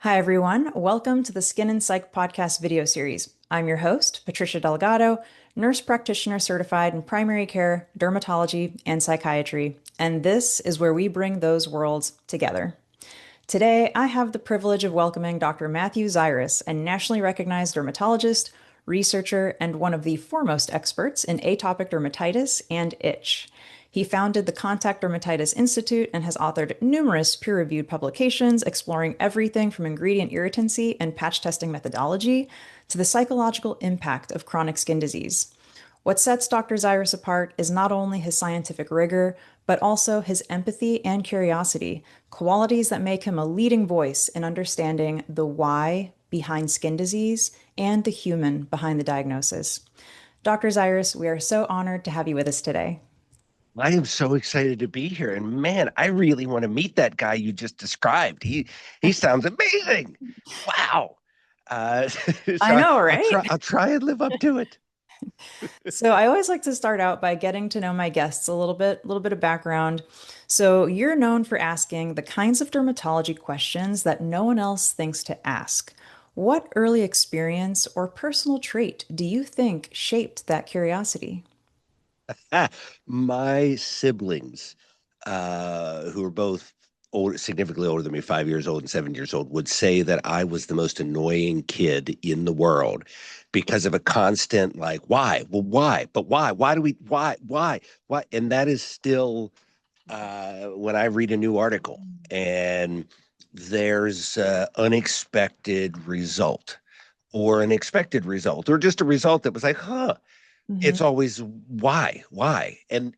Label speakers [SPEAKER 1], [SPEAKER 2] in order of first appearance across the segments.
[SPEAKER 1] Hi, everyone. Welcome to the Skin Psych podcast video series. I'm your host, Patricia Delgado, nurse practitioner certified in primary care, dermatology, and psychiatry. And this is where we bring those worlds together. Today, I have the privilege of welcoming Dr. Matthew Zirwas, a nationally recognized dermatologist, researcher, and one of the foremost experts in atopic dermatitis and itch. He founded the Contact Dermatitis Institute and has authored numerous peer-reviewed publications exploring everything from ingredient irritancy and patch testing methodology to the psychological impact of chronic skin disease. What sets Dr. Zirwas apart is not only his scientific rigor, but also his empathy and curiosity, qualities that make him a leading voice in understanding the why behind skin disease and the human behind the diagnosis. Dr. Zirwas, we are so honored to have you with us today.
[SPEAKER 2] I am so excited to be here. And man, I really want to meet that guy you just described. He sounds amazing. Wow. So
[SPEAKER 1] I know, right?
[SPEAKER 2] I'll try and live up to it.
[SPEAKER 1] So I always like to start out by getting to know my guests a little bit of background. So you're known for asking the kinds of dermatology questions that no one else thinks to ask. What early experience or personal trait do you think shaped that curiosity?
[SPEAKER 2] My siblings, who are both significantly older than me, 5 years old and 7 years old, would say that I was the most annoying kid in the world because of a constant like, why? Well, why? But why? Why do we? Why? Why? And that is still when I read a new article and there's unexpected result or an expected result or just a result that was like, huh,
[SPEAKER 1] Hmm.
[SPEAKER 2] it's always why? And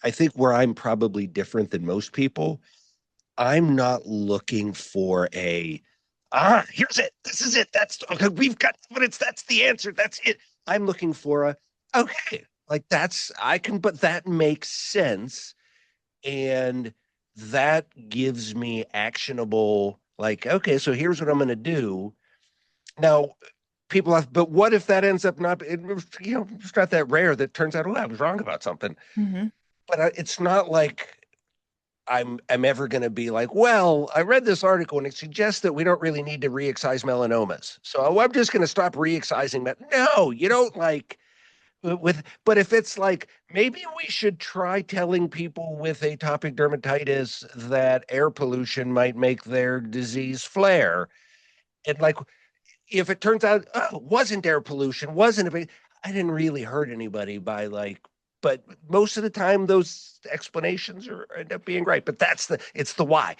[SPEAKER 2] I think where I'm probably different than most people, I'm not looking for here's it. This is it. That's okay. We've got evidence. That's the answer. That's it. I'm looking for okay, like I can, but that makes sense. And that gives me actionable, like, okay, so here's what I'm going to do. Now, people have, but what if that ends up not, it's not that rare that turns out, oh, I was wrong about something.
[SPEAKER 1] Hmm.
[SPEAKER 2] But it's not like I'm ever going to be like, well, I read this article and it suggests that we don't really need to re-excise melanomas. So I'm just going to stop re-excising that. No, you don't like but if it's like maybe we should try telling people with atopic dermatitis that air pollution might make their disease flare. And like if it turns out wasn't air pollution, wasn't a big, I didn't really hurt anybody by like, but most of the time those explanations are end up being right. But it's the why,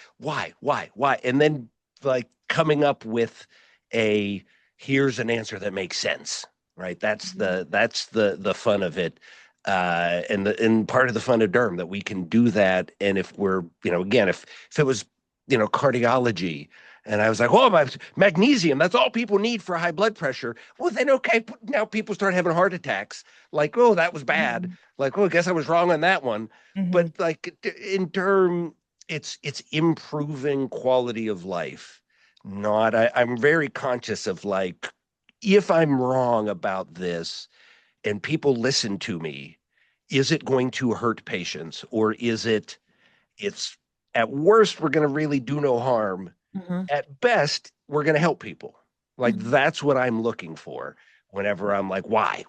[SPEAKER 2] and then like coming up with a here's an answer that makes sense, right? That's the fun of it. And part of the fun of derm that we can do that. And if we're, again, if it was, cardiology, and I was like, oh, my magnesium, that's all people need for high blood pressure. Well, then, okay, now people start having heart attacks. Like, oh, that was bad. Like, oh, I guess I was wrong on that one.
[SPEAKER 1] Hmm.
[SPEAKER 2] But like in term, it's improving quality of life. Not, I'm very conscious of like, if I'm wrong about this and people listen to me, is it going to hurt patients or it's at worst, we're going to really do no harm,
[SPEAKER 1] Hmm.
[SPEAKER 2] at best, we're going to help people. Like
[SPEAKER 1] Hmm.
[SPEAKER 2] that's what I'm looking for whenever I'm like, why?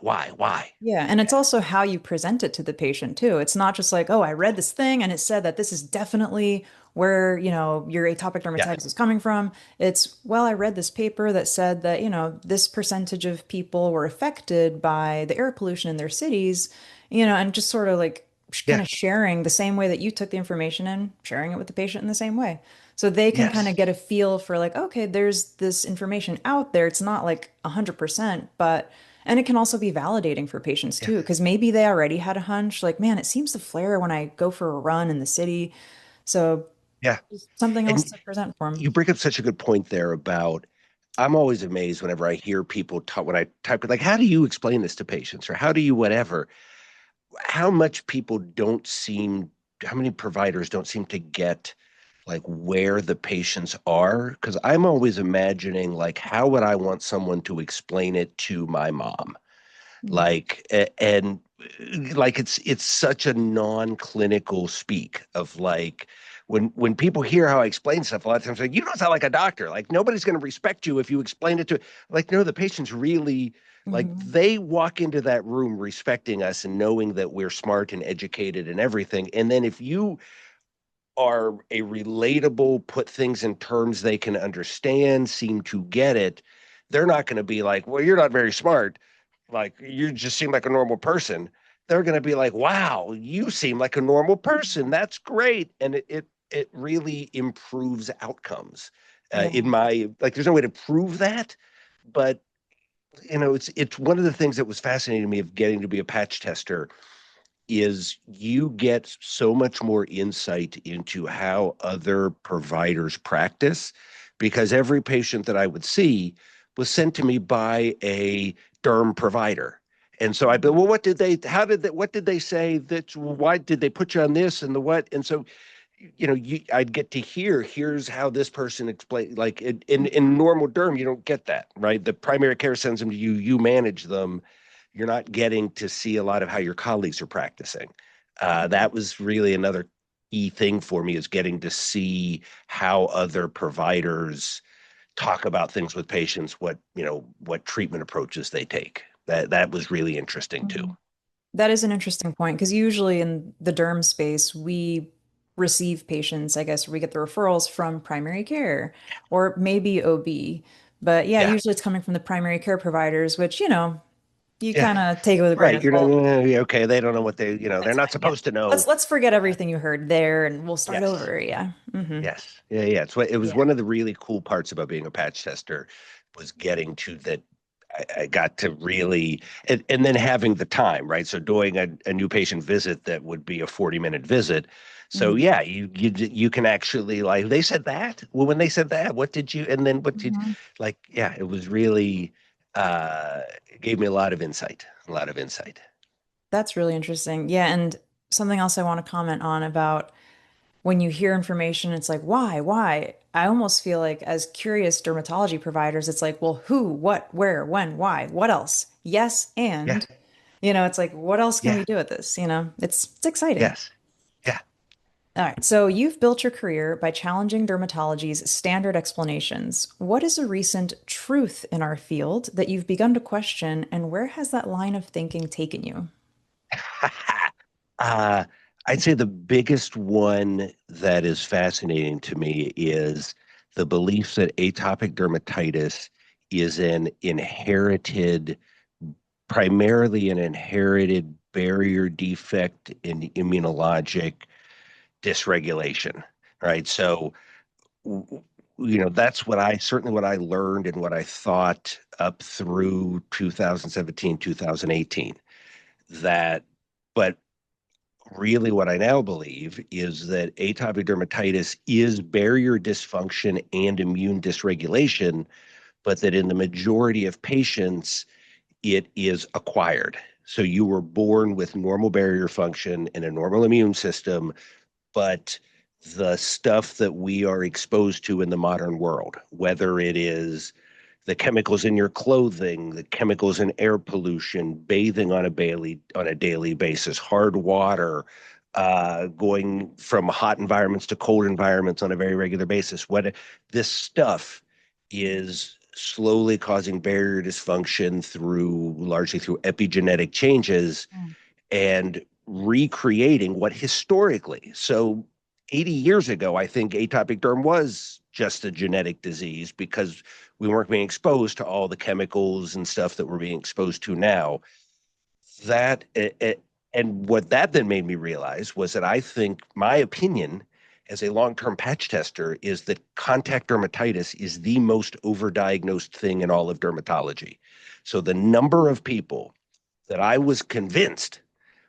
[SPEAKER 1] Yeah, and it's also how you present it to the patient too. It's not just like, oh, I read this thing and it said that this is definitely where, your atopic
[SPEAKER 2] Yeah,
[SPEAKER 1] dermatitis is coming from. It's, well, I read this paper that said that, this percentage of people were affected by the air pollution in their cities, and just sort of like kind
[SPEAKER 2] yeah,
[SPEAKER 1] of sharing the same way that you took the information and sharing it with the patient in the same way. So they can kind of
[SPEAKER 2] yes,
[SPEAKER 1] get a feel for like, okay, there's this information out there. It's not like 100%, but and it can also be validating for patients
[SPEAKER 2] yeah,
[SPEAKER 1] too, because maybe they already had a hunch, like, man, it seems to flare when I go for a run in the city. So
[SPEAKER 2] yeah.
[SPEAKER 1] just something else
[SPEAKER 2] And
[SPEAKER 1] to present for them.
[SPEAKER 2] you bring up such a good point there about. I'm always amazed whenever I hear people talk when I type it like, how do you explain this to patients or how do you whatever? How much people don't seem, how many providers don't seem to get like where the patients are? Because I'm always imagining like, how would I want someone to explain it to my mom?
[SPEAKER 1] Mm.
[SPEAKER 2] Like, and like it's such a non-clinical speak of like, when people hear how I explain stuff, a lot of times like, you don't sound like a doctor. Like nobody's going to respect you if you explain it to like, no, the patients really like
[SPEAKER 1] Hmm.
[SPEAKER 2] they walk into that room respecting us and knowing that we're smart and educated and everything. And then if you are a relatable, put things in terms they can understand, seem to get it, they're not going to be like, well, you're not very smart. Like you just seem like a normal person. They're going to be like, wow, you seem like a normal person. That's great. And it really improves outcomes. In
[SPEAKER 1] Yeah.
[SPEAKER 2] my like, there's no way to prove that, but it's one of the things that was fascinating to me of getting to be a patch tester is you get so much more insight into how other providers practice because every patient that I would see was sent to me by a derm provider. And so I'd be, well, what did they say that, why did they put you on this and the what? And so, I'd get to here's how this person explained, like in normal derm, you don't get that, right? The primary care sends them to you, you manage them, you're not getting to see a lot of how your colleagues are practicing. That was really another key thing for me is getting to see how other providers talk about things with patients, what treatment approaches they take. That was really interesting too.
[SPEAKER 1] Mhm. That is an interesting point because usually in the derm space, we receive patients, I guess, we get the referrals from primary care or maybe OB. But yeah,
[SPEAKER 2] Yeah.
[SPEAKER 1] usually it's coming from the primary care providers, which, you
[SPEAKER 2] Yeah.
[SPEAKER 1] kind of take it with a grain
[SPEAKER 2] Right.
[SPEAKER 1] of
[SPEAKER 2] You're not,
[SPEAKER 1] salt.
[SPEAKER 2] okay. They don't know they're
[SPEAKER 1] That's
[SPEAKER 2] not
[SPEAKER 1] fine. Yeah.
[SPEAKER 2] supposed to
[SPEAKER 1] Let's
[SPEAKER 2] know.
[SPEAKER 1] let's forget everything you heard there and we'll start
[SPEAKER 2] Yes.
[SPEAKER 1] over. Yeah.
[SPEAKER 2] Yes. Yeah. Yeah. It was
[SPEAKER 1] Yeah.
[SPEAKER 2] one of the really cool parts about being a patch tester was getting to that. I got to really, and then having the time, right? So doing a new patient visit that would be a 40-minute visit. So
[SPEAKER 1] Mhm.
[SPEAKER 2] yeah, you can actually like, they said that. Well, when they said that, what did you, and then what did,
[SPEAKER 1] Mhm.
[SPEAKER 2] like, yeah, it was really, it gave me a lot of insight, a lot of insight.
[SPEAKER 1] That's really interesting. Yeah, and something else I want to comment on about when you hear information, it's like, why? Why? I almost feel like as curious dermatology providers, it's like, well, who, what, where, when, why, what else? Yes,
[SPEAKER 2] Yeah.
[SPEAKER 1] and it's like, what else can we
[SPEAKER 2] Yeah.
[SPEAKER 1] do with this? It's exciting.
[SPEAKER 2] Yes. Yeah.
[SPEAKER 1] All right, so you've built your career by challenging dermatology's standard explanations. What is a recent truth in our field that you've begun to question, and where has that line of thinking taken you?
[SPEAKER 2] Uh, I'd say the biggest one that is fascinating to me is the belief that atopic dermatitis is primarily an inherited barrier defect in immunologic dysregulation, right? So, that's certainly what I learned and what I thought up through 2017, 2018, that, but really what I now believe is that atopic dermatitis is barrier dysfunction and immune dysregulation, but that in the majority of patients, it is acquired. So you were born with normal barrier function and a normal immune system, but the stuff that we are exposed to in the modern world, whether it is the chemicals in your clothing, the chemicals in air pollution, bathing on a daily basis, hard water, going from hot environments to cold environments on a very regular basis. What this stuff is slowly causing barrier dysfunction largely through epigenetic changes
[SPEAKER 1] Mm.
[SPEAKER 2] and recreating what historically. So 80 years ago, I think atopic derm was just a genetic disease because we weren't being exposed to all the chemicals and stuff that we're being exposed to now. That and what that then made me realize was that I think my opinion as a long-term patch tester is that contact dermatitis is the most overdiagnosed thing in all of dermatology. So the number of people that I was convinced,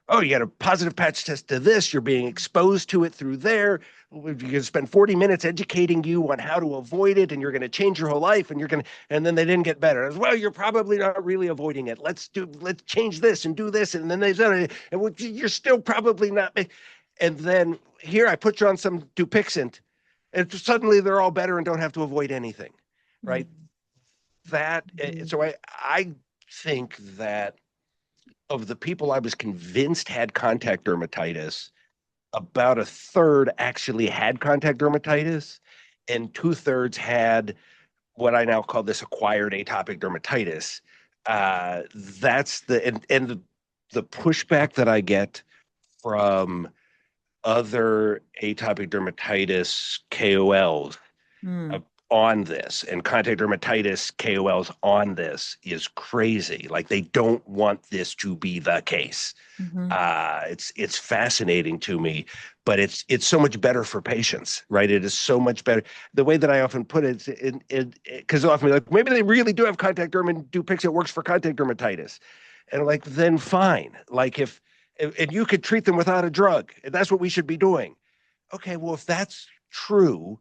[SPEAKER 2] oh, you got a positive patch test to this, you're being exposed to it through there. You're going to spend 40 minutes educating you on how to avoid it, and you're going to change your whole life, and then they didn't get better. As well, you're probably not really avoiding it. Let's change this and do this. And then they said, and you're still probably not. And then here I put you on some Dupixent, and suddenly they're all better and don't have to avoid anything, right?
[SPEAKER 1] Mhm.
[SPEAKER 2] So I think that of the people I was convinced had contact dermatitis, about a third actually had contact dermatitis, and two-thirds had what I now call this acquired atopic dermatitis. That's the pushback that I get from other atopic dermatitis KOLs uh,
[SPEAKER 1] Mm.
[SPEAKER 2] on this, and contact dermatitis KOLs on this is crazy. Like they don't want this to be the case.
[SPEAKER 1] Mm-hmm.
[SPEAKER 2] It's fascinating to me, but it's so much better for patients, right? It is so much better. The way that I often put it, because often like maybe they really do have contact derm and Dupixent works for contact dermatitis, and like then fine, like if and you could treat them without a drug, and that's what we should be doing. Okay, well if that's true,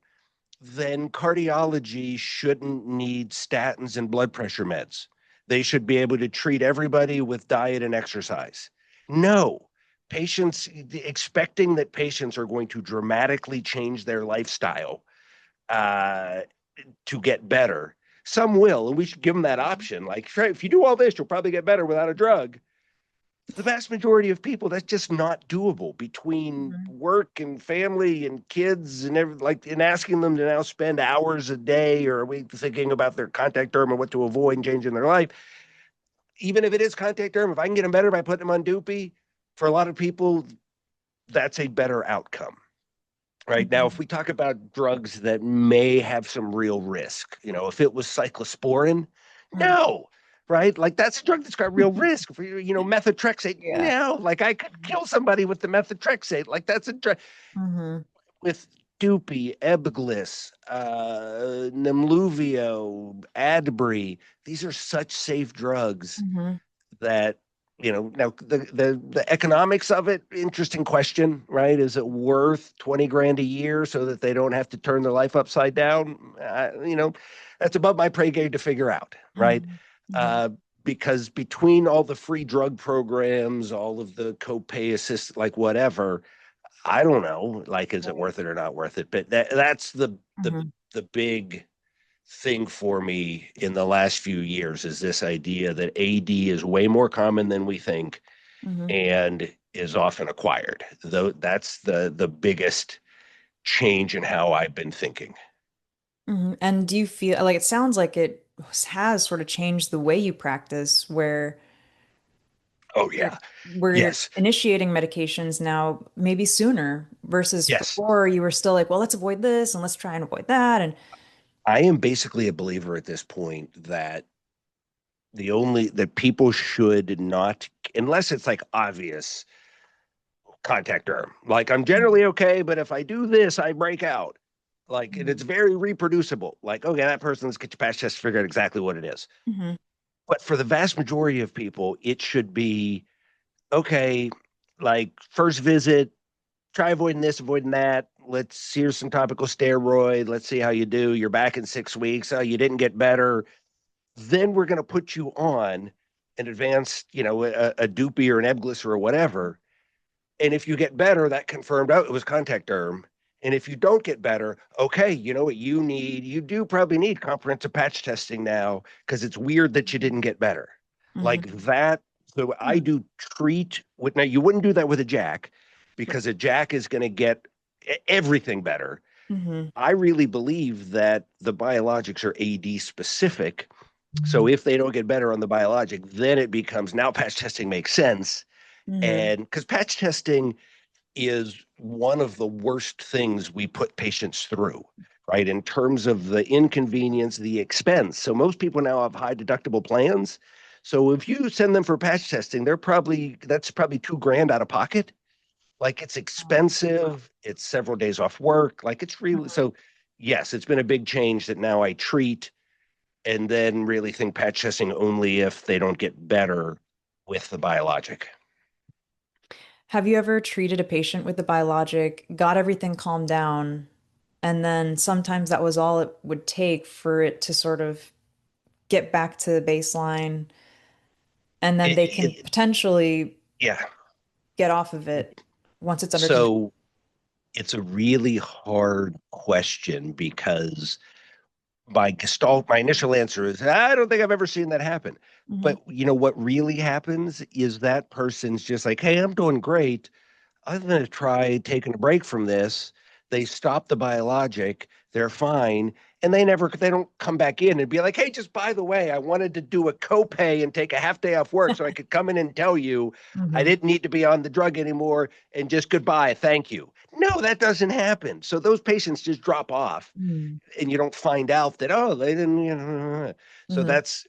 [SPEAKER 2] then cardiology shouldn't need statins and blood pressure meds. They should be able to treat everybody with diet and exercise. No, patients expecting that patients are going to dramatically change their lifestyle uh, to get better. Some will, and we should give them that option. Like, if you do all this, you'll probably get better without a drug. The vast majority of people, that's just not doable between
[SPEAKER 1] Mm-hmm.
[SPEAKER 2] work and family and kids and like and asking them to now spend hours a day or a week thinking about their contact derm and what to avoid and changing their life. Even if it is contact derm, if I can get them better by putting them on Dupy, for a lot of people, that's a better outcome. Right now,
[SPEAKER 1] Mm-hmm.
[SPEAKER 2] if we talk about drugs that may have some real risk, if it was cyclosporin, no, right? Like that's a drug that's got real risk. For methotrexate,
[SPEAKER 1] Yeah.
[SPEAKER 2] no, like I could kill somebody with the methotrexate. Like that's a drug
[SPEAKER 1] Mm-hmm.
[SPEAKER 2] with Dupy, Ebglyss, Nemluvio, Adbry. These are such safe drugs
[SPEAKER 1] Mm-hmm.
[SPEAKER 2] that now the economics of it, interesting question, right? Is it worth 20 grand a year so that they don't have to turn their life upside down? That's above my pay grade to figure out, right?
[SPEAKER 1] Mm-hmm.
[SPEAKER 2] uh, because between all the free drug programs, all of the copay assist, like whatever, I don't know, like is it worth it or not worth it? But that's the
[SPEAKER 1] Mm-hmm.
[SPEAKER 2] the big thing for me in the last few years is this idea that AD is way more common than we think
[SPEAKER 1] Mm-hmm.
[SPEAKER 2] and is often acquired. Though that's the biggest change in how I've been thinking.
[SPEAKER 1] Mm-hmm. And do you feel like it sounds like it has sort of changed the way you practice,
[SPEAKER 2] Oh
[SPEAKER 1] you're
[SPEAKER 2] yeah.
[SPEAKER 1] where you're
[SPEAKER 2] Yes.
[SPEAKER 1] initiating medications now maybe sooner versus
[SPEAKER 2] Yes.
[SPEAKER 1] before you were still like, well, let's avoid this and let's try and avoid that. And
[SPEAKER 2] I am basically a believer at this point that the only that people should not, unless it's like obvious contact derm. Like I'm generally okay, but if I do this, I break out. Like, and it's very reproducible. Like, okay, that person's get your patch test to figure out exactly what it is.
[SPEAKER 1] mm-hmm.
[SPEAKER 2] But for the vast majority of people, it should be okay. Like first visit, try avoiding this, avoiding that. Here's some topical steroid. Let's see how you do. You're back in 6 weeks. Oh, you didn't get better. Then we're going to put you on an advanced, a Dupy or an Ebglyss or whatever. And if you get better, that confirmed, oh, it was contact derm. And if you don't get better, okay, you know what you need? You do probably need comprehensive patch testing now because it's weird that you didn't get better.
[SPEAKER 1] Mm-hmm.
[SPEAKER 2] Like that. So I do treat with, now you wouldn't do that with a jack because a jack is going to get everything better.
[SPEAKER 1] Mm-hmm.
[SPEAKER 2] I really believe that the biologics are AD specific. So if they don't get better on the biologic, then it becomes now patch testing makes sense.
[SPEAKER 1] Mm-hmm.
[SPEAKER 2] And because patch testing is one of the worst things we put patients through, right? In terms of the inconvenience, the expense. So most people now have high deductible plans. So if you send them for patch testing, that's probably 2 grand out of pocket. Like it's expensive. It's several days off work. Like it's really so. Yes, it's been a big change that now I treat and then really think patch testing only if they don't get better with the biologic.
[SPEAKER 1] Have you ever treated a patient with a biologic, got everything calmed down, and then sometimes that was all it would take for it to sort of get back to baseline, and then
[SPEAKER 2] It,
[SPEAKER 1] they can
[SPEAKER 2] it,
[SPEAKER 1] potentially
[SPEAKER 2] yeah.
[SPEAKER 1] get off of it once it's under control?
[SPEAKER 2] So it's a really hard question because my initial answer is I don't think I've ever seen that happen.
[SPEAKER 1] Hmm.
[SPEAKER 2] But what really happens is that person's just like, hey, I'm doing great. I'm going to try taking a break from this. They stop the biologic, they're fine, and they don't come back in and be like, hey, just by the way, I wanted to do a copay and take a half day off work so I could come in and tell you I
[SPEAKER 1] Mm-hmm.
[SPEAKER 2] didn't need to be on the drug anymore and just goodbye, thank you. No, that doesn't happen. So those patients just drop off and you don't find out that, oh, they didn't, so
[SPEAKER 1] Mm-hmm.
[SPEAKER 2] that's,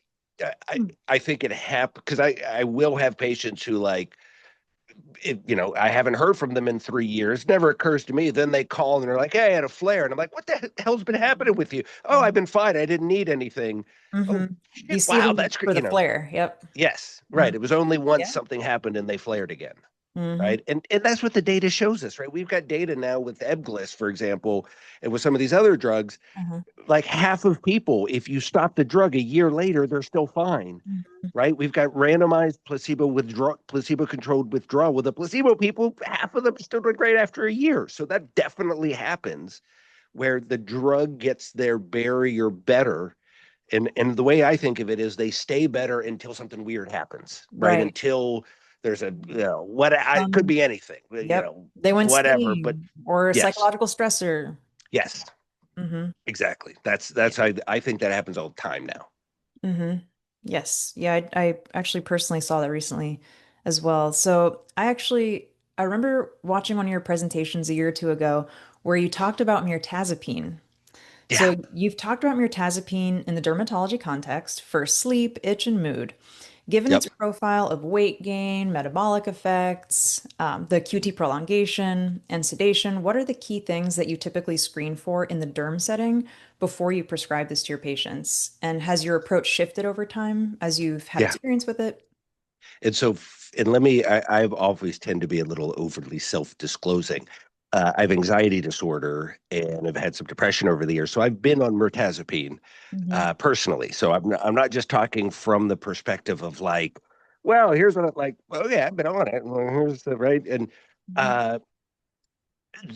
[SPEAKER 2] I think it happened because I will have patients who like, I haven't heard from them in 3 years. Never occurs to me. Then they call and they're like, hey, I had a flare. And I'm like, what the hell's been happening with you? Oh,
[SPEAKER 1] Yeah.
[SPEAKER 2] I've been fine. I didn't need anything. Oh,
[SPEAKER 1] Mm-hmm. You
[SPEAKER 2] shit.
[SPEAKER 1] see
[SPEAKER 2] Wow.
[SPEAKER 1] them
[SPEAKER 2] That's great.
[SPEAKER 1] for the flare. Yep.
[SPEAKER 2] Yes,
[SPEAKER 1] Mhm.
[SPEAKER 2] right. It was only once
[SPEAKER 1] Yeah.
[SPEAKER 2] something happened and they flared again.
[SPEAKER 1] Mm-hmm.
[SPEAKER 2] Right. And that's what the data shows us, right? We've got data now with Ebglyss, for example, and with some of these other drugs,
[SPEAKER 1] Uh-huh.
[SPEAKER 2] like half of people, if you stop the drug a year later, they're still fine,
[SPEAKER 1] Mhm.
[SPEAKER 2] right? We've got randomized placebo-controlled withdrawal with the placebo people. Half of them still doing great after a year. So that definitely happens where the drug gets their barrier better. And the way I think of it is they stay better until something weird happens, right?
[SPEAKER 1] Right.
[SPEAKER 2] Until there's what it could
[SPEAKER 1] Um,
[SPEAKER 2] be anything,
[SPEAKER 1] yep. They went
[SPEAKER 2] whatever. But
[SPEAKER 1] skiing or
[SPEAKER 2] yes,
[SPEAKER 1] psychological stressor.
[SPEAKER 2] yes,
[SPEAKER 1] Mm-hmm.
[SPEAKER 2] exactly. That's how I think that happens all the time now.
[SPEAKER 1] Mm-hmm. Yes. Yeah, I actually personally saw that recently as well. So I remember watching one of your presentations a year or two ago where you talked about mirtazapine.
[SPEAKER 2] Yeah,
[SPEAKER 1] So you've talked about mirtazapine in the dermatology context for sleep, itch, and mood. Given its
[SPEAKER 2] yep.
[SPEAKER 1] profile of weight gain, metabolic effects, the QT prolongation, and sedation, what are the key things that you typically screen for in the derm setting before you prescribe this to your patients? And has your approach shifted over time as you've had
[SPEAKER 2] Yeah.
[SPEAKER 1] experience with it?
[SPEAKER 2] And so, and let me, I've always tend to be a little overly self-disclosing. I have anxiety disorder and I've had some depression over the years. So I've been on mirtazapine
[SPEAKER 1] Hmm.
[SPEAKER 2] personally. So I'm not just talking from the perspective of like, well, here's what I like. Well, yeah, I've been on it. Well, here's the right. And
[SPEAKER 1] Hmm.
[SPEAKER 2] uh,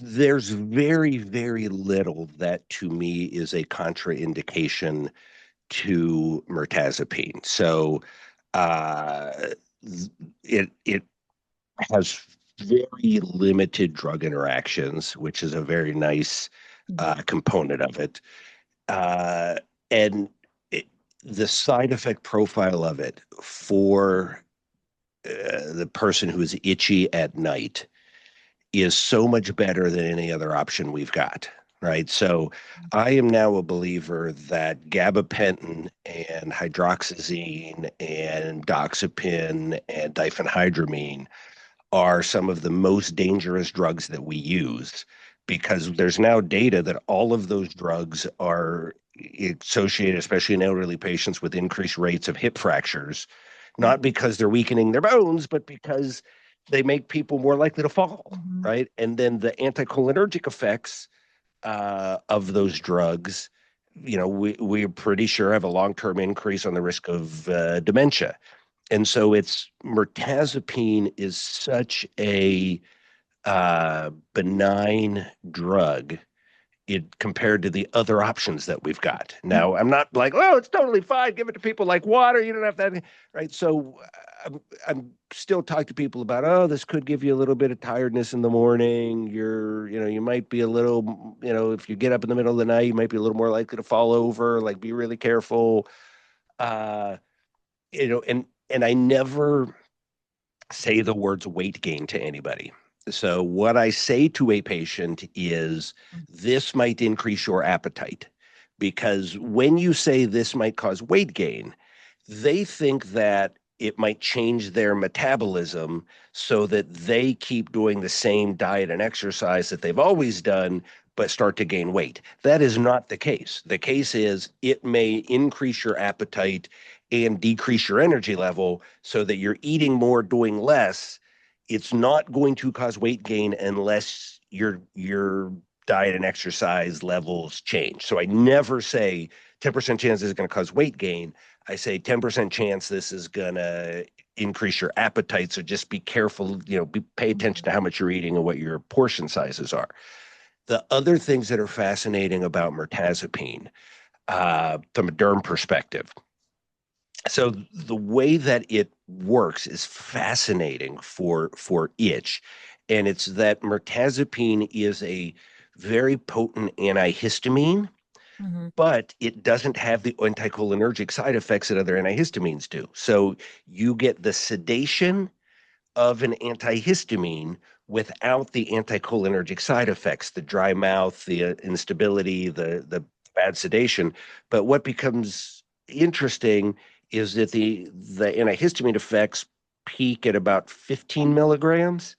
[SPEAKER 2] there's very, very little that to me is a contraindication to mirtazapine. So uh, it has very limited drug interactions, which is a very nice component of it. Uh, and it, the side effect profile of it for the person who is itchy at night is so much better than any other option we've got. Right. So I am now a believer that gabapentin and hydroxyzine and doxepin and diphenhydramine are some of the most dangerous drugs that we use because there's now data that all of those drugs are associated, especially in elderly patients, with increased rates of hip fractures, not because they're weakening their bones, but because they make people more likely to fall,
[SPEAKER 1] Hmm.
[SPEAKER 2] right? And then the anticholinergic effects of those drugs, we're pretty sure have a long-term increase on the risk of dementia. And so it's mirtazapine is such a benign drug it compared to the other options that we've got. Now, I'm not like, oh, it's totally fine. Give it to people like water. You don't have that, right? So I'm still talking to people about, oh, this could give you a little bit of tiredness in the morning. You might be a little, if you get up in the middle of the night, you might be a little more likely to fall over. Like, be really careful. Uh, and I never say the words weight gain to anybody. So what I say to a patient is this might increase your appetite because when you say this might cause weight gain, they think that it might change their metabolism so that they keep doing the same diet and exercise that they've always done but start to gain weight. That is not the case. The case is it may increase your appetite and decrease your energy level so that you're eating more, doing less. It's not going to cause weight gain unless your diet and exercise levels change. So I never say 10% chance this is going to cause weight gain. I say 10% chance this is going to increase your appetite. So just be careful, pay attention to how much you're eating and what your portion sizes are. The other things that are fascinating about mirtazapine from a derm perspective, so the way that it works is fascinating for itch. And it's that mirtazapine is a very potent antihistamine,
[SPEAKER 1] Mm-hmm.
[SPEAKER 2] but it doesn't have the anticholinergic side effects that other antihistamines do. So you get the sedation of an antihistamine without the anticholinergic side effects, the dry mouth, the instability, the bad sedation. But what becomes interesting is that the antihistamine effects peak at about 15 milligrams.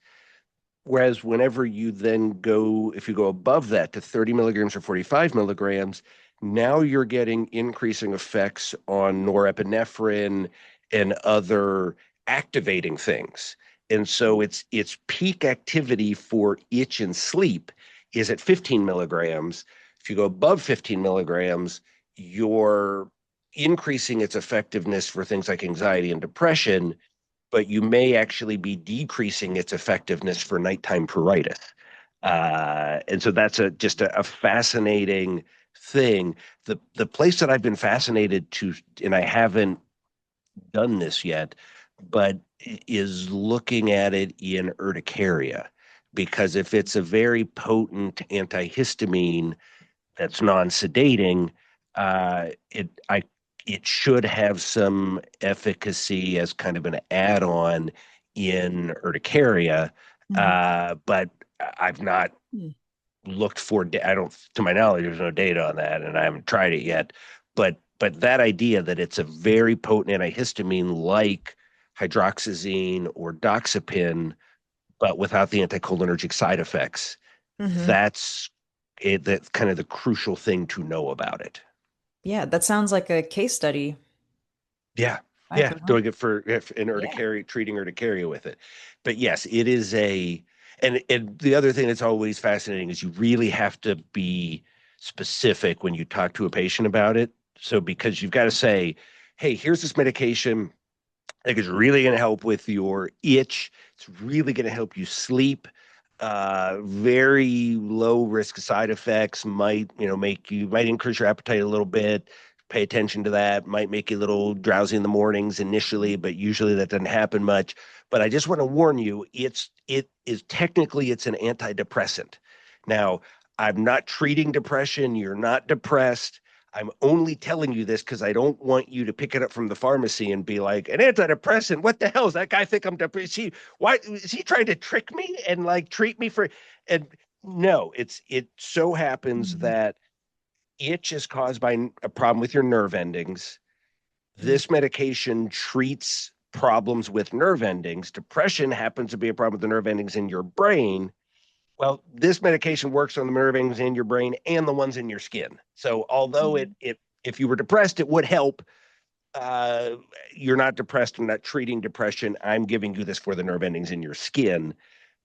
[SPEAKER 2] Whereas whenever you then go, if you go above that to 30 milligrams or 45 milligrams, now you're getting increasing effects on norepinephrine and other activating things. And so its peak activity for itch and sleep is at 15 milligrams. If you go above 15 milligrams, you're increasing its effectiveness for things like anxiety and depression, but you may actually be decreasing its effectiveness for nighttime pruritus. And so that's just a fascinating thing. The place that I've been fascinated to, and I haven't done this yet, but is looking at it in urticaria, because if it's a very potent antihistamine that's non-sedating, it should have some efficacy as kind of an add-on in urticaria.
[SPEAKER 1] Mm-hmm.
[SPEAKER 2] But I've not looked for. I don't, to my knowledge, there's no data on that, and I haven't tried it yet. But that idea that it's a very potent antihistamine like hydroxyzine or doxepin, but without the anticholinergic side effects,
[SPEAKER 1] Mm-hmm.
[SPEAKER 2] that's that's kind of the crucial thing to know about it.
[SPEAKER 1] Yeah, that sounds like a case study.
[SPEAKER 2] Yeah.
[SPEAKER 1] I
[SPEAKER 2] Yeah.
[SPEAKER 1] could hope.
[SPEAKER 2] Doing it for if in
[SPEAKER 1] Yeah.
[SPEAKER 2] urticaria, treating urticaria with it. But yes, it is and the other thing that's always fascinating is you really have to be specific when you talk to a patient about it. So because you've got to say, hey, here's this medication. I think it's really going to help with your itch. It's really going to help you sleep. Very low risk side effects might, might increase your appetite a little bit. Pay attention to that. Might make you a little drowsy in the mornings initially, but usually that doesn't happen much. But I just want to warn you, it's an antidepressant. Now, I'm not treating depression. You're not depressed. I'm only telling you this because I don't want you to pick it up from the pharmacy and be like, an antidepressant. What the hell does that guy think I'm depressed? Why is he trying to trick me and like treat me for? And no, it so happens
[SPEAKER 1] Mm-hmm.
[SPEAKER 2] that itch is caused by a problem with your nerve endings. This medication treats problems with nerve endings. Depression happens to be a problem with the nerve endings in your brain. Well, this medication works on the nerve endings in your brain and the ones in your skin. So although
[SPEAKER 1] Mm-hmm.
[SPEAKER 2] if you were depressed, it would help. Uh, you're not depressed. I'm not treating depression. I'm giving you this for the nerve endings in your skin.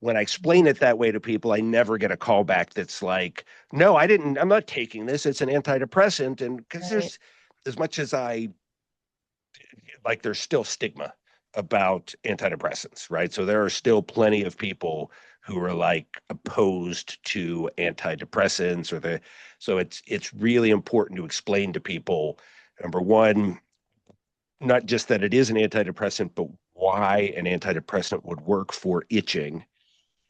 [SPEAKER 2] When I explain it that way to people, I never get a call back that's like, no, I didn't, I'm not taking this. It's an antidepressant. And because
[SPEAKER 1] Right.
[SPEAKER 2] there's, as much as I like, there's still stigma about antidepressants, right? So there are still plenty of people who are like opposed to antidepressants so it's really important to explain to people, number one, not just that it is an antidepressant, but why an antidepressant would work for itching.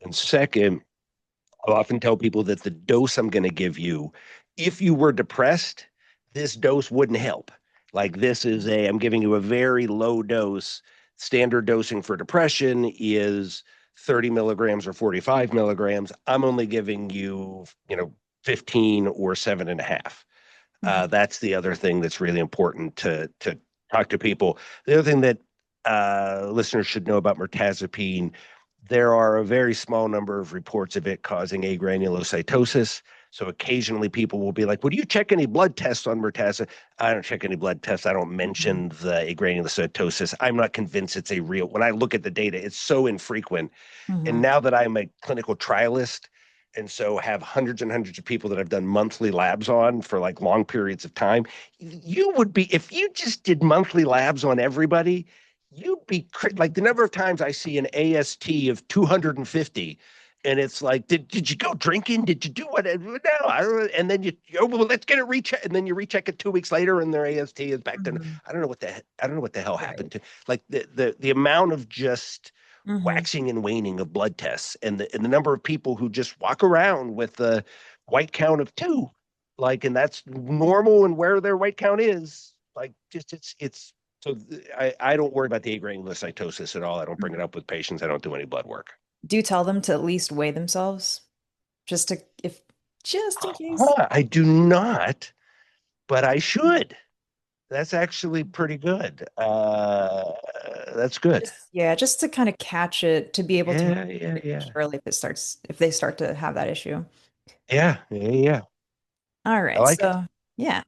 [SPEAKER 2] And second, I'll often tell people that the dose I'm going to give you, if you were depressed, this dose wouldn't help. Like I'm giving you a very low dose. Standard dosing for depression is 30 milligrams or 45 milligrams. I'm only giving you, 15 or 7.5.
[SPEAKER 1] Mm-hmm.
[SPEAKER 2] That's the other thing that's really important to talk to people. The other thing that listeners should know about mirtazapine, there are a very small number of reports of it causing agranulocytosis. So occasionally people will be like, "Well, do you check any blood tests on mirtazapine?" I don't check any blood tests. I don't mention the agranulocytosis. I'm not convinced it's a real. When I look at the data, it's so infrequent. And
[SPEAKER 1] Mm-hmm.
[SPEAKER 2] now that I'm a clinical trialist, and so have hundreds and hundreds of people that I've done monthly labs on for like long periods of time, you would be, if you just did monthly labs on everybody, you'd be like the number of times I see an AST of 250. And it's like, did you go drinking? Did you do what? No, I don't. And then oh, well, let's get it recheck. And then you recheck it 2 weeks later, and their AST is back to.
[SPEAKER 1] Mm-hmm.
[SPEAKER 2] I don't know what the hell
[SPEAKER 1] Right.
[SPEAKER 2] happened to. Like the amount of just
[SPEAKER 1] Mm-hmm.
[SPEAKER 2] waxing and waning of blood tests, and the number of people who just walk around with the white count of 2, like, and that's normal, and where their white count is, like, just it's so I don't worry about the agranulocytosis at all. I don't bring it up with patients. I don't do any blood work.
[SPEAKER 1] Do you tell them to at least weigh themselves just to if just in case?
[SPEAKER 2] Huh, I do not, but I should. That's actually pretty good. That's good.
[SPEAKER 1] Just yeah, just to kind of catch it to be able to
[SPEAKER 2] Yeah, yeah, yeah.
[SPEAKER 1] early if they start to have that issue.
[SPEAKER 2] Yeah, yeah, yeah.
[SPEAKER 1] All
[SPEAKER 2] I
[SPEAKER 1] right,
[SPEAKER 2] like it.
[SPEAKER 1] so yeah.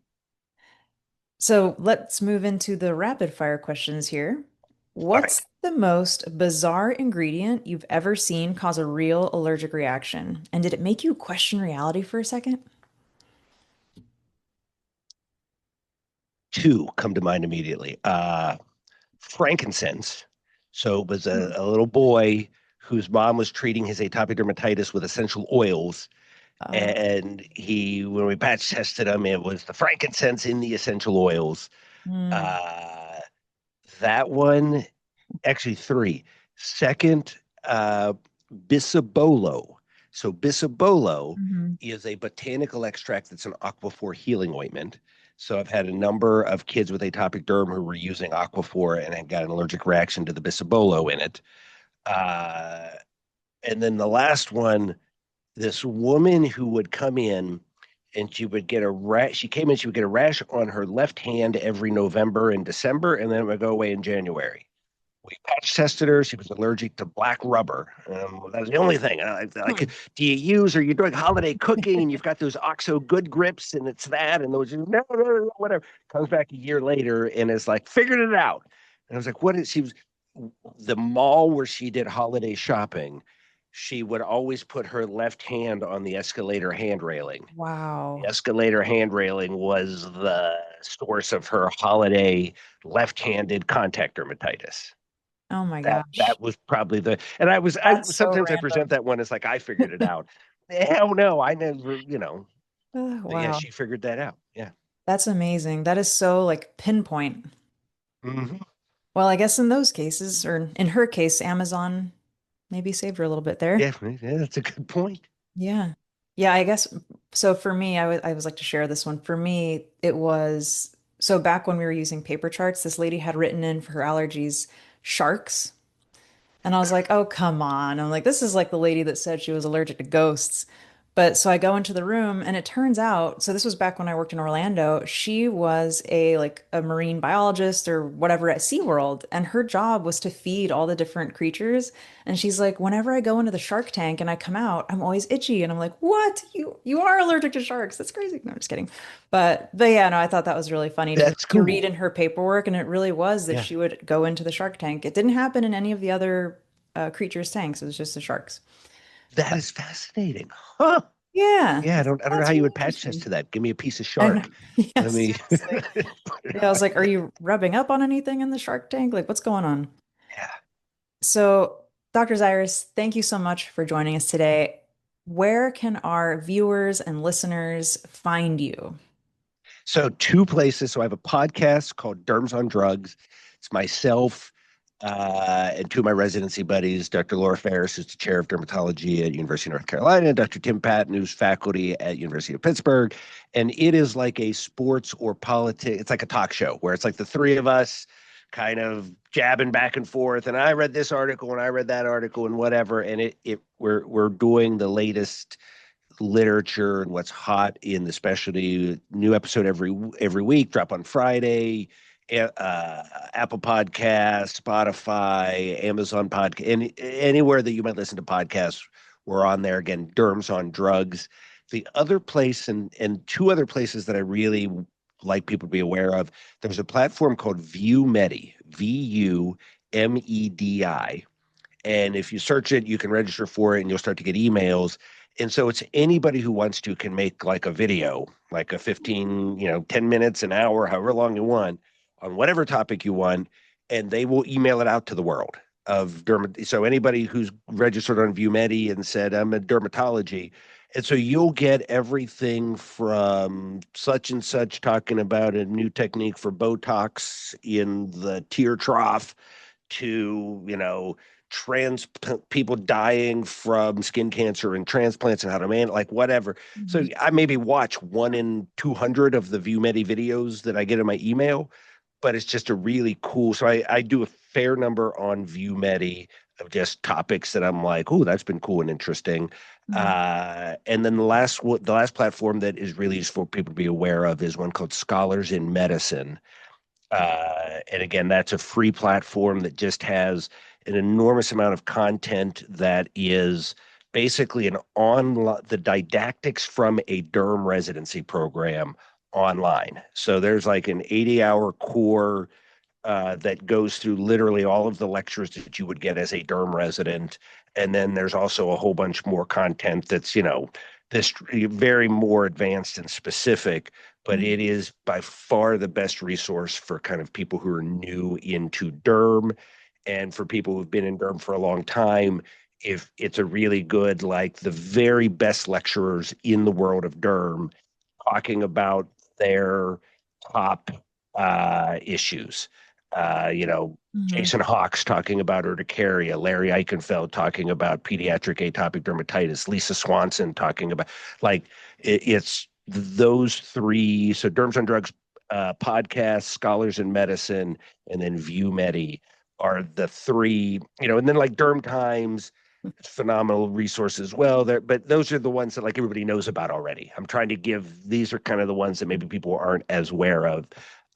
[SPEAKER 1] So let's move into the rapid fire questions here.
[SPEAKER 2] All right.
[SPEAKER 1] What's the most bizarre ingredient you've ever seen cause a real allergic reaction? And did it make you question reality for a second?
[SPEAKER 2] Two come to mind immediately. Frankincense. So it was
[SPEAKER 1] Hmm.
[SPEAKER 2] a little boy whose mom was treating his atopic dermatitis with essential oils.
[SPEAKER 1] Oh.
[SPEAKER 2] And when we patch tested him, it was the frankincense in the essential oils.
[SPEAKER 1] Hmm.
[SPEAKER 2] Uh, that one, actually three. Second, bisabolo. So bisabolo
[SPEAKER 1] Mhm.
[SPEAKER 2] is a botanical extract that's an aquaphor healing ointment. So I've had a number of kids with atopic derm who were using aquaphor and had got an allergic reaction to the bisabolo in it. Uh, and then the last one, this woman who would come in and she would get a rash. She came in, she would get a rash on her left hand every November and December, and then it would go away in January. We patch tested her. She was allergic to black rubber. That was the only thing.
[SPEAKER 1] Hmm.
[SPEAKER 2] Do you use, or you're doing holiday cooking and you've got those OXO good grips and it's that, and those, no, no, no, whatever. Comes back a year later and is like, figured it out. And I was like, what is, she was, the mall where she did holiday shopping, she would always put her left hand on the escalator hand railing. The
[SPEAKER 1] Wow.
[SPEAKER 2] escalator hand railing was the source of her holiday left-handed contact dermatitis.
[SPEAKER 1] Oh my
[SPEAKER 2] That
[SPEAKER 1] gosh.
[SPEAKER 2] was probably the, and I
[SPEAKER 1] That's so
[SPEAKER 2] sometimes I present
[SPEAKER 1] random.
[SPEAKER 2] that one as like I figured it out. Hell no, I never, but yeah,
[SPEAKER 1] Wow.
[SPEAKER 2] she figured that out. Yeah.
[SPEAKER 1] That's amazing. That is so like pinpoint.
[SPEAKER 2] Hmm.
[SPEAKER 1] Well, I guess in those cases, or in her case, Amazon maybe saved her a little bit there.
[SPEAKER 2] Yeah, yeah, that's a good point.
[SPEAKER 1] Yeah. Yeah, I guess so for me, I was like to share this one. For me, it was so back when we were using paper charts, this lady had written in for her allergies sharks. And I was like, oh, come on. I'm like, this is like the lady that said she was allergic to ghosts. But so I go into the room and it turns out, so this was back when I worked in Orlando. She was a marine biologist or whatever at SeaWorld, and her job was to feed all the different creatures. And she's like, whenever I go into the shark tank and I come out, I'm always itchy. And I'm like, what? You are allergic to sharks. That's crazy. No, I'm just kidding. But yeah, no, I thought that was really funny
[SPEAKER 2] That's
[SPEAKER 1] to read
[SPEAKER 2] cool.
[SPEAKER 1] in her paperwork, and it really was that
[SPEAKER 2] Yeah,
[SPEAKER 1] she would go into the shark tank. It didn't happen in any of the other creatures' tanks. It was just the sharks.
[SPEAKER 2] that is fascinating. Huh?
[SPEAKER 1] Yeah,
[SPEAKER 2] Yeah, I don't know
[SPEAKER 1] that's
[SPEAKER 2] how you
[SPEAKER 1] really
[SPEAKER 2] would patch test
[SPEAKER 1] interesting.
[SPEAKER 2] to that. Give me a piece of
[SPEAKER 1] I know.
[SPEAKER 2] shark.
[SPEAKER 1] Yeah,
[SPEAKER 2] Let me
[SPEAKER 1] seriously.
[SPEAKER 2] put it
[SPEAKER 1] Yeah, I was
[SPEAKER 2] on
[SPEAKER 1] like, are
[SPEAKER 2] you.
[SPEAKER 1] you rubbing up on anything in the shark tank? Like, what's going on?
[SPEAKER 2] Yeah.
[SPEAKER 1] So, Dr. Zyrus, thank you so much for joining us today. Where can our viewers and listeners find you?
[SPEAKER 2] So two places. So I have a podcast called Derms on Drugs. It's myself and two of my residency buddies, Dr. Laura Ferris, who's the chair of dermatology at University of North Carolina, Dr. Tim Patton, who's faculty at University of Pittsburgh. And it is like a sports or politics. It's like a talk show where it's like the three of us kind of jabbing back and forth. And I read this article and I read that article and whatever. And we're doing the latest literature and what's hot in the specialty. New episode every week. Drop on Friday. Apple Podcasts, Spotify, Amazon Podcast, anywhere that you might listen to podcasts, we're on there. Again, Derms on Drugs. The other place and two other places that I really like people to be aware of. There's a platform called ViewMedi, VuMedi, and if you search it, you can register for it and you'll start to get emails. And so it's anybody who wants to can make like a video, like a 15, 10 minutes, an hour, however long you want, on whatever topic you want, and they will email it out to the world of dermat. So anybody who's registered on ViewMedi and said, I'm a dermatology. And so you'll get everything from such and such talking about a new technique for Botox in the tear trough to, trans people dying from skin cancer and transplants and how to man like whatever. So
[SPEAKER 1] Mhm.
[SPEAKER 2] I maybe watch 1 in 200 of the ViewMedi videos that I get in my email, but it's just a really cool. So I do a fair number on ViewMedi of just topics that I'm like, oh, that's been cool and interesting.
[SPEAKER 1] Mhm.
[SPEAKER 2] And then the last platform that is really useful for people to be aware of is one called Scholars in Medicine. And again, that's a free platform that just has an enormous amount of content that is basically an on the didactics from a derm residency program online. So there's like an 80-hour core that goes through literally all of the lectures that you would get as a derm resident. And then there's also a whole bunch more content that's, this very more advanced and specific, but
[SPEAKER 1] Mhm.
[SPEAKER 2] it is by far the best resource for kind of people who are new into derm and for people who've been in derm for a long time. If it's a really good, like the very best lecturers in the world of derm talking about their top issues.
[SPEAKER 1] Mhm.
[SPEAKER 2] Jason Hawkes talking about urticaria, Larry Eichenfeld talking about pediatric atopic dermatitis, Lisa Swanson talking about it's those three. So Derms on Drugs podcast, Scholars in Medicine, and then ViewMedi are the three, and then like Derm Times, phenomenal resource as well there, but those are the ones that like everybody knows about already. I'm trying to give these are kind of the ones that maybe people aren't as aware of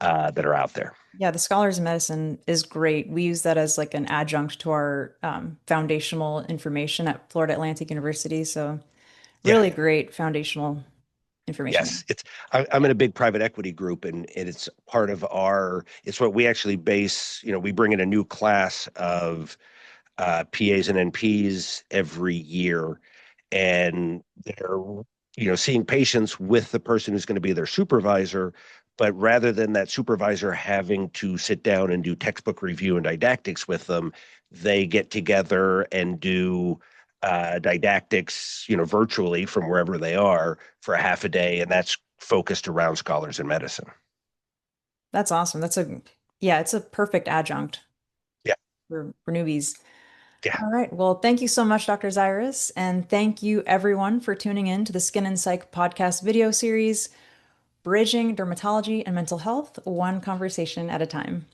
[SPEAKER 2] that are out there.
[SPEAKER 1] Yeah, the Scholars in Medicine is great. We use that as like an adjunct to our foundational information at Florida Atlantic University. So
[SPEAKER 2] Yeah.
[SPEAKER 1] really great foundational information.
[SPEAKER 2] Yes, I'm in a big private equity group, and it's part of it's what we actually base. We bring in a new class of PAs and NPs every year, and they're seeing patients with the person who's going to be their supervisor, but rather than that supervisor having to sit down and do textbook review and didactics with them, they get together and do didactics virtually from wherever they are for a half a day, and that's focused around Scholars in Medicine.
[SPEAKER 1] That's awesome. Yeah, it's a perfect adjunct
[SPEAKER 2] Yeah.
[SPEAKER 1] for newbies.
[SPEAKER 2] Yeah.
[SPEAKER 1] All right. Well, thank you so much, Dr. Zirwas. And thank you everyone for tuning in to the Skin and Psych podcast video series, Bridging Dermatology and Mental Health, one conversation at a time.